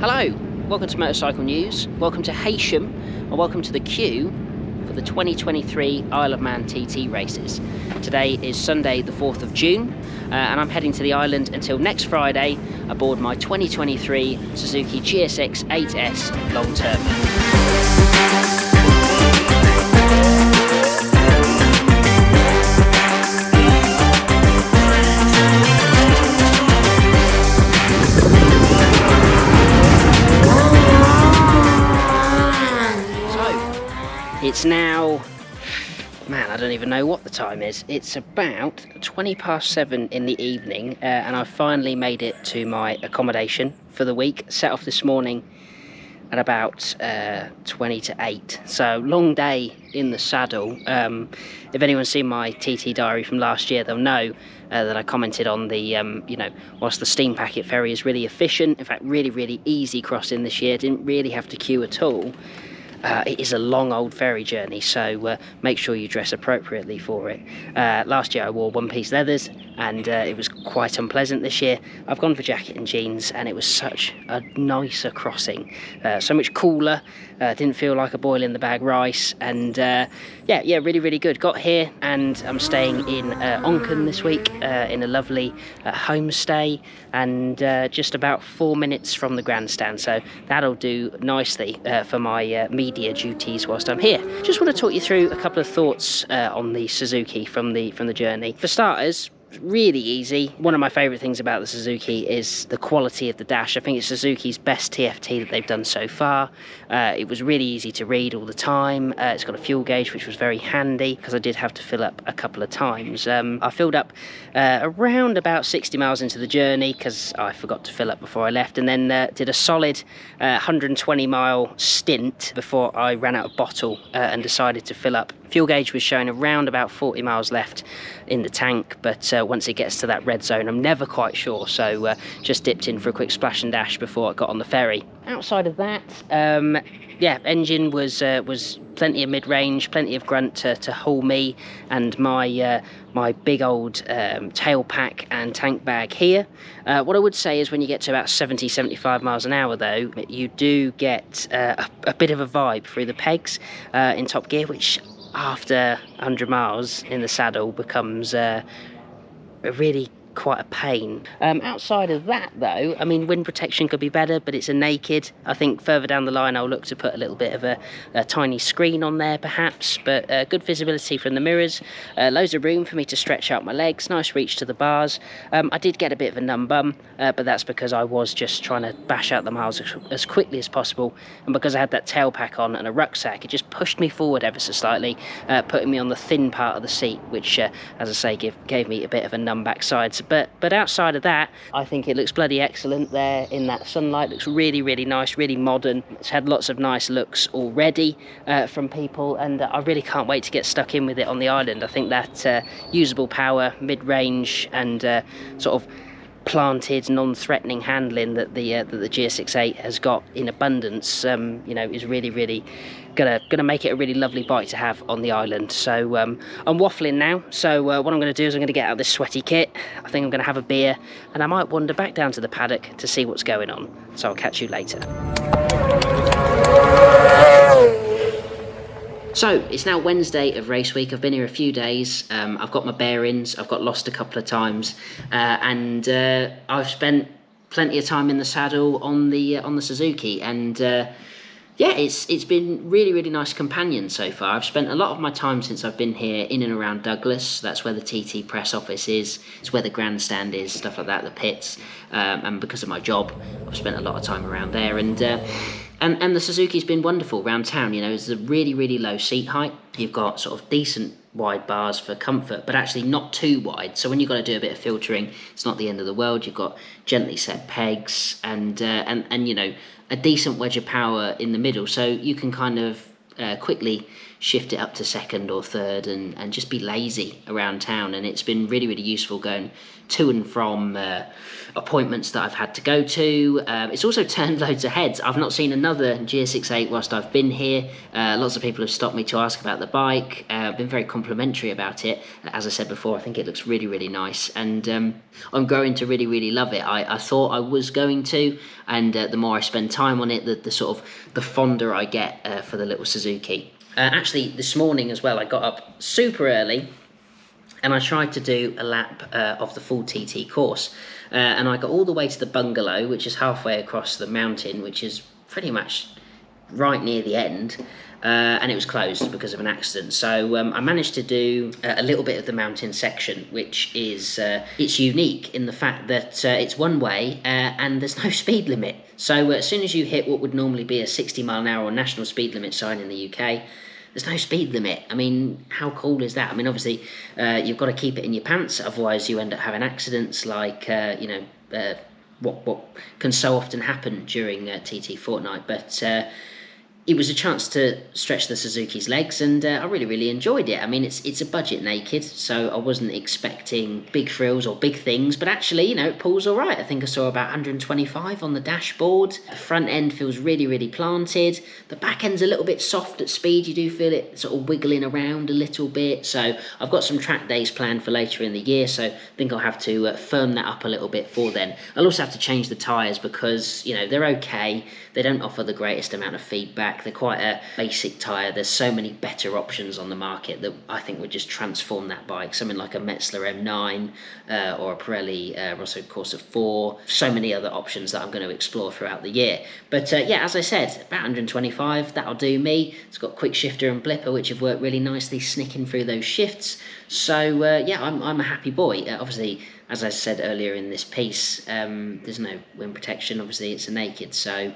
Hello, welcome to Motorcycle News, welcome to Heysham, and welcome to the queue for the 2023 Isle of Man TT races. Today is Sunday the 4th of June, and I'm heading to the island until next Friday aboard my 2023 Suzuki GSX-8S long term. It's now, man, I don't even know what the time is. It's about 7:20 in the evening, and I've finally made it to my accommodation for the week. Set off this morning at about 20 to 8. So long day in the saddle. If anyone's seen my TT diary from last year, they'll know that I commented on the, whilst the steam packet ferry is really efficient, in fact, really easy crossing this year, didn't really have to queue at all. It is a long old ferry journey, so make sure you dress appropriately for it. Last year I wore one-piece leathers, and it was quite unpleasant. This year I've gone for jacket and jeans, and it was such a nicer crossing, so much cooler. Didn't feel like a boil in the bag rice, and yeah, really good. Got here and I'm staying in Onken this week in a lovely homestay, and just about 4 minutes from the grandstand, so that'll do nicely for my media duties whilst I'm here. Just want to talk you through a couple of thoughts on the Suzuki from the journey. For starters, really easy. One of my favourite things about the Suzuki is the quality of the dash. I think it's Suzuki's best TFT that they've done so far. It was really easy to read all the time. It's got a fuel gauge, which was very handy because I did have to fill up a couple of times. I filled up around about 60 miles into the journey because I forgot to fill up before I left, and then did a solid 120 mile stint before I ran out of bottle and decided to fill up. Fuel gauge was showing around about 40 miles left in the tank, but once it gets to that red zone, I'm never quite sure, so just dipped in for a quick splash and dash before I got on the ferry. Outside of that, yeah, engine was plenty of mid-range, plenty of grunt to haul me and my big old tail pack and tank bag here. What I would say is when you get to about 70-75 miles an hour though, you do get a bit of a vibe through the pegs in top gear, which after 100 miles in the saddle becomes really quite a pain. Outside of that though, I mean, wind protection could be better, but it's a naked. I think further down the line I'll look to put a little bit of a tiny screen on there perhaps, but good visibility from the mirrors, loads of room for me to stretch out my legs, nice reach to the bars. I did get a bit of a numb bum, but that's because I was just trying to bash out the miles as quickly as possible, and because I had that tail pack on and a rucksack, it just pushed me forward ever so slightly, putting me on the thin part of the seat, which as I say gave me a bit of a numb backside. But outside of that, I think it looks bloody excellent there in that sunlight. Looks really nice, really modern. It's had lots of nice looks already from people, and I really can't wait to get stuck in with it on the island. I think that usable power, mid-range, and sort of planted, non-threatening handling that the GSX-8 has got in abundance, is really gonna make it a really lovely bike to have on the island. So I'm waffling now, so what I'm going to do is I'm going to get out this sweaty kit. I think I'm going to have a beer, and I might wander back down to the paddock to see what's going on. So I'll catch you later. So it's now Wednesday of race week. I've been here a few days. I've got my bearings. I've got lost a couple of times, and I've spent plenty of time in the saddle on the Suzuki, and yeah, it's been really nice companion so far. I've spent a lot of my time since I've been here in and around Douglas. That's where the TT press office is. It's where the grandstand is, stuff like that, the pits. And because of my job, I've spent a lot of time around there. And the Suzuki's been wonderful around town. It's a really low seat height. You've got sort of decent wide bars for comfort, but actually not too wide. So when you've got to do a bit of filtering, it's not the end of the world. You've got gently set pegs and a decent wedge of power in the middle, so you can kind of quickly shift it up to second or third and just be lazy around town. And it's been really, really useful going to and from appointments that I've had to go to. It's also turned loads of heads. I've not seen another GSX-8 whilst I've been here. Lots of people have stopped me to ask about the bike. I've been very complimentary about it. As I said before, I think it looks really, really nice, and I'm growing to really, really love it. I thought I was going to, and the more I spend time on it, the sort of the fonder I get for the little Suzuki. Actually, this morning as well, I got up super early and I tried to do a lap of the full TT course. And I got all the way to the bungalow, which is halfway across the mountain, which is pretty much right near the end. And it was closed because of an accident. So I managed to do a little bit of the mountain section, which is it's unique in the fact that it's one way and there's no speed limit. So as soon as you hit what would normally be a 60-mile-an-hour national speed limit sign in the UK, there's no speed limit. I mean, how cool is that? I mean, obviously, you've got to keep it in your pants, otherwise you end up having accidents like, what can so often happen during TT Fortnight. But it was a chance to stretch the Suzuki's legs, and I really, really enjoyed it. I mean, it's a budget naked, so I wasn't expecting big frills or big things, but actually, it pulls all right. I think I saw about 125 on the dashboard. The front end feels really, really planted. The back end's a little bit soft at speed. You do feel it sort of wiggling around a little bit. So I've got some track days planned for later in the year, so I think I'll have to firm that up a little bit for then. I'll also have to change the tyres because, they're okay. They don't offer the greatest amount of feedback. They're quite a basic tyre. There's so many better options on the market that I think would just transform that bike. Something like a Metzler M9 or a Pirelli Rosso Corsa 4. So many other options that I'm going to explore throughout the year. But as I said, about 125, that'll do me. It's got quick shifter and blipper, which have worked really nicely, snicking through those shifts. So I'm a happy boy. Obviously, as I said earlier in this piece, there's no wind protection. Obviously, it's a naked, so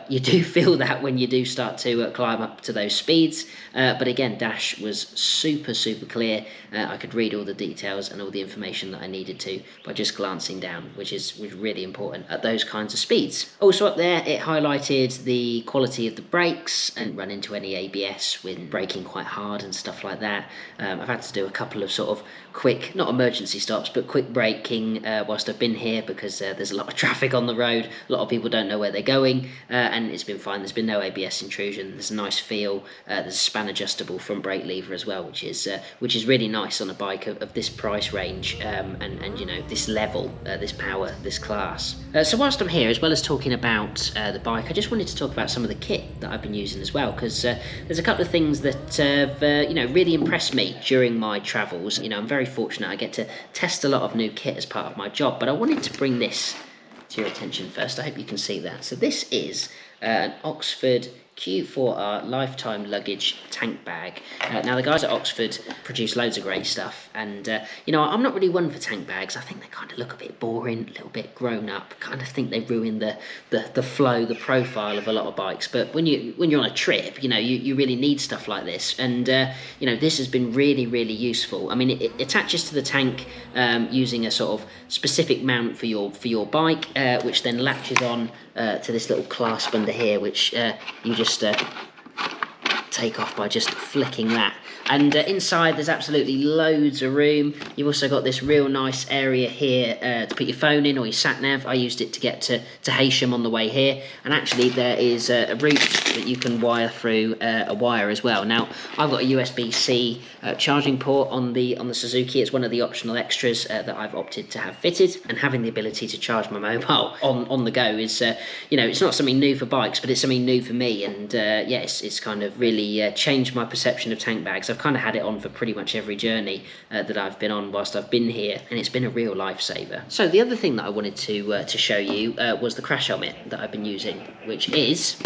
you do feel that when you do start to climb up to those speeds. But again, dash was super, super clear. I could read all the details and all the information that I needed to by just glancing down, which was really important at those kinds of speeds. Also up there, it highlighted the quality of the brakes and run into any ABS when braking quite hard and stuff like that. I've had to do a couple of sort of quick, not emergency stops, but quick braking whilst I've been here because there's a lot of traffic on the road. A lot of people don't know where they're going, and it's been fine. There's been no ABS intrusion. There's a nice feel. There's a span adjustable front brake lever as well, which is really nice on a bike of this price range and this level, this power, this class. So whilst I'm here, as well as talking about the bike, I just wanted to talk about some of the kit that I've been using as well, because there's a couple of things that have really impressed me during my travels. I'm very fortunate. I get to test a lot of new kit as part of my job, but I wanted to bring this to your attention first. I hope you can see that. So this is an Oxford Q4R lifetime luggage tank bag. Now the guys at Oxford produce loads of great stuff, and I'm not really one for tank bags. I think they kind of look a bit boring, a little bit grown up. Kind of think they ruin the flow, the profile of a lot of bikes. But when you're on a trip, you really need stuff like this, and this has been really, really useful. I mean, it attaches to the tank using a sort of specific mount for your bike, which then latches on to this little clasp under here, which you just take off by just flicking that. And inside there's absolutely loads of room. You've also got this real nice area here to put your phone in or your sat nav. I used it to get to Heysham on the way here, and actually there is a route that you can wire through a wire as well. Now I've got a USB-C charging port on the Suzuki. It's one of the optional extras that I've opted to have fitted, and having the ability to charge my mobile on the go is it's not something new for bikes, but it's something new for me, and it's kind of really changed my perception of tank bags. I've kind of had it on for pretty much every journey that I've been on whilst I've been here, and it's been a real lifesaver. So the other thing that I wanted to show you was the crash helmet that I've been using, which is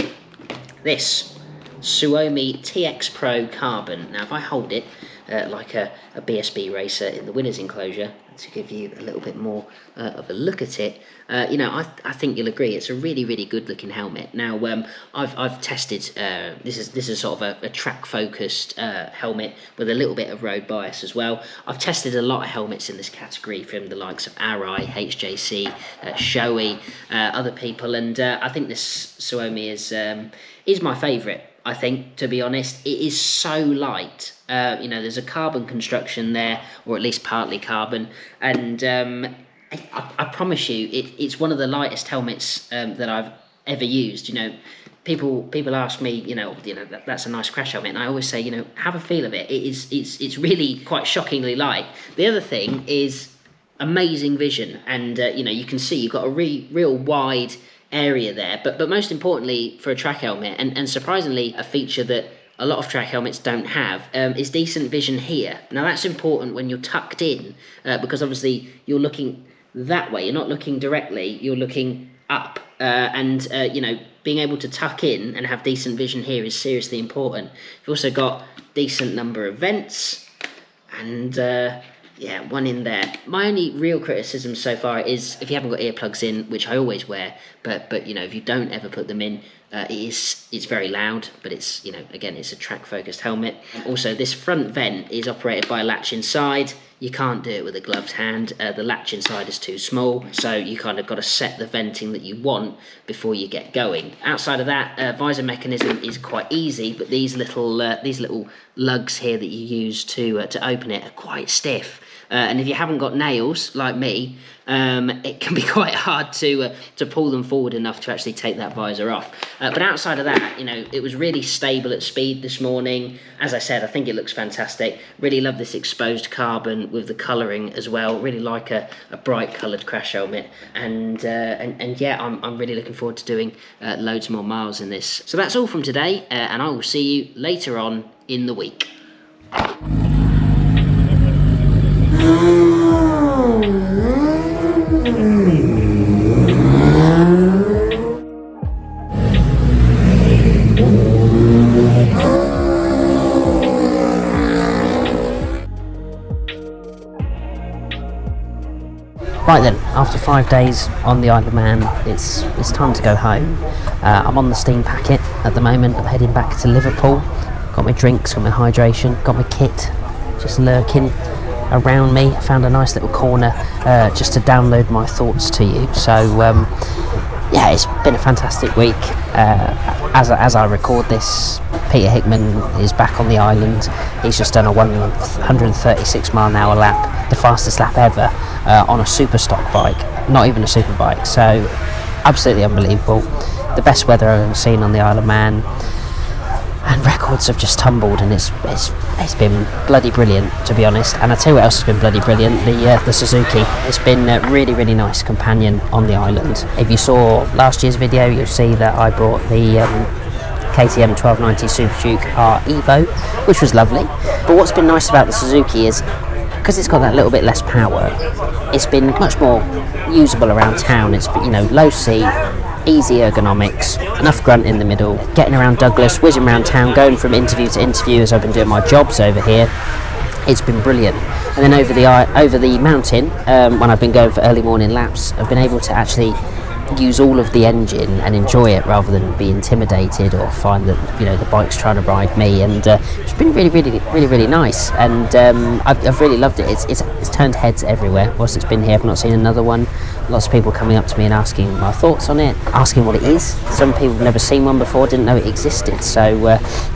this Suomi TX Pro Carbon. Now if I hold it like a BSB racer in the winner's enclosure to give you a little bit more of a look at it, I think you'll agree it's a really, really good looking helmet. Now I've tested this is sort of a track focused helmet with a little bit of road bias as well. I've tested a lot of helmets in this category from the likes of Arai, HJC, Shoei, other people, and I think this Suomi is my favourite. I think, to be honest. It is so light. There's a carbon construction there, or at least partly carbon, and I promise you, it's one of the lightest helmets that I've ever used. People ask me, that's a nice crash helmet, and I always say, have a feel of it. It's really quite shockingly light. The other thing is amazing vision, and you can see you've got a real wide area there. But most importantly, for a track helmet, and surprisingly a feature that a lot of track helmets don't have, is decent vision here. Now that's important when you're tucked in, because obviously you're looking that way. You're not looking directly. You're looking up, and being able to tuck in and have decent vision here is seriously important. You've also got decent number of vents, and one in there. My only real criticism so far is if you haven't got earplugs in, which I always wear, but if you don't ever put them in, it's very loud, but it's, again, it's a track focused helmet. Also, this front vent is operated by a latch inside. You can't do it with a gloved hand. The latch inside is too small, so you kind of got to set the venting that you want before you get going. Outside of that, visor mechanism is quite easy, but these little lugs here that you use to open it are quite stiff. And if you haven't got nails like me, it can be quite hard to pull them forward enough to actually take that visor off. But outside of that, it was really stable at speed this morning. As I said, I think it looks fantastic. Really love this exposed carbon with the colouring as well. Really like a bright coloured crash helmet. And yeah, I'm really looking forward to doing loads more miles in this. So that's all from today, and I will see you later on in the week. Right then, after 5 days on the Isle of Man, it's time to go home. I'm on the steam packet at the moment. I'm heading back to Liverpool. Got my drinks, got my hydration, got my kit, just lurking around me. I found a nice little corner just to download my thoughts to you. So yeah, it's been a fantastic week. As I record this, Peter Hickman is back on the island. He's just done a 136 mile an hour lap, the fastest lap ever, on a super stock bike, not even a super bike. So absolutely unbelievable. The best weather I've ever seen on the Isle of Man, and records have just tumbled, and it's been bloody brilliant, to be honest. And I tell you what else has been bloody brilliant, the Suzuki. It's been a really, really nice companion on the island. If you saw last year's video, you'll see that I brought the KTM 1290 Super Duke R Evo, which was lovely. But what's been nice about the Suzuki is, because it's got that little bit less power, it's been much more usable around town. It's, low seat, easy ergonomics, enough grunt in the middle, getting around Douglas, whizzing around town, going from interview to interview as I've been doing my jobs over here. It's been brilliant. And then over the mountain, when I've been going for early morning laps, I've been able to actually use all of the engine and enjoy it rather than be intimidated or find that the bike's trying to ride me. And it's been really, really, really, really nice. And I've really loved it. It's turned heads everywhere whilst it's been here. I've not seen another one. Lots of people coming up to me and asking my thoughts on it, asking what it is. Some people have never seen one before, didn't know it existed. So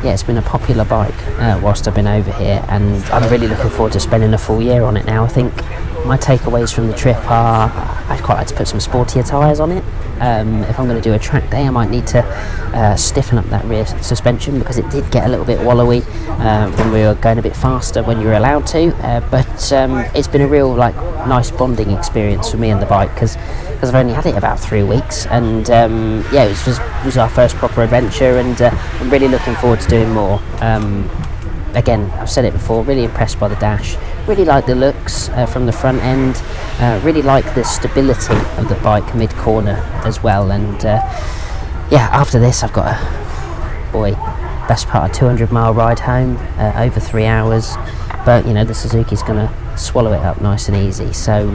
yeah, it's been a popular bike whilst I've been over here, and I'm really looking forward to spending a full year on it now. I think my takeaways from the trip are I'd quite like to put some sportier tyres on it. If I'm going to do a track day, I might need to stiffen up that rear suspension, because it did get a little bit wallowy when we were going a bit faster when you were allowed to. But it's been a real nice bonding experience for me and the bike, because I've only had it about 3 weeks, and yeah, it was our first proper adventure, and I'm really looking forward to doing more. Again, I've said it before, really impressed by the dash, really like the looks from the front end, really like the stability of the bike mid-corner as well. And yeah, after this I've got best part of 200 mile ride home, over 3 hours, but the Suzuki's going to swallow it up nice and easy. So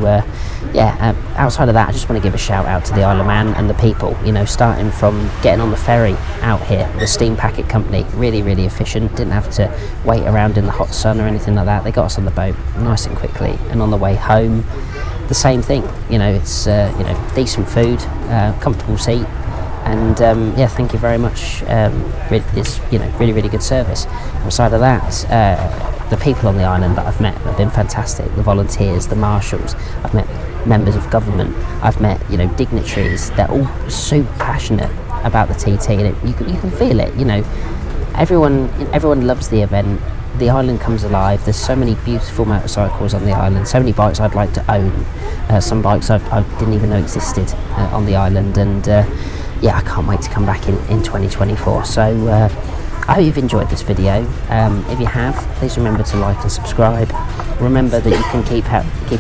yeah, outside of that, I just want to give a shout out to the Isle of Man and the people, starting from getting on the ferry out here, the steam packet company, really, really efficient, didn't have to wait around in the hot sun or anything like that. They got us on the boat nice and quickly, and on the way home the same thing. It's decent food, comfortable seat, And yeah, thank you very much. It's really good service. Outside of that, the people on the island that I've met have been fantastic. The volunteers, the marshals. I've met members of government. I've met dignitaries. They're all so passionate about the TT, and you can feel it. Everyone loves the event. The island comes alive. There's so many beautiful motorcycles on the island, so many bikes I'd like to own, some bikes I didn't even know existed on the island, and yeah, I can't wait to come back in 2024. So I hope you've enjoyed this video. If you have, please remember to like and subscribe. Remember that you can keep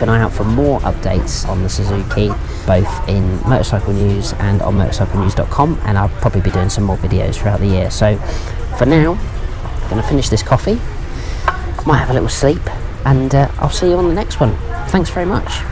an eye out for more updates on the Suzuki, both in Motorcycle News and on Motorcyclenews.com, and I'll probably be doing some more videos throughout the year. So for now, I'm going to finish this coffee, might have a little sleep, and I'll see you on the next one. Thanks very much.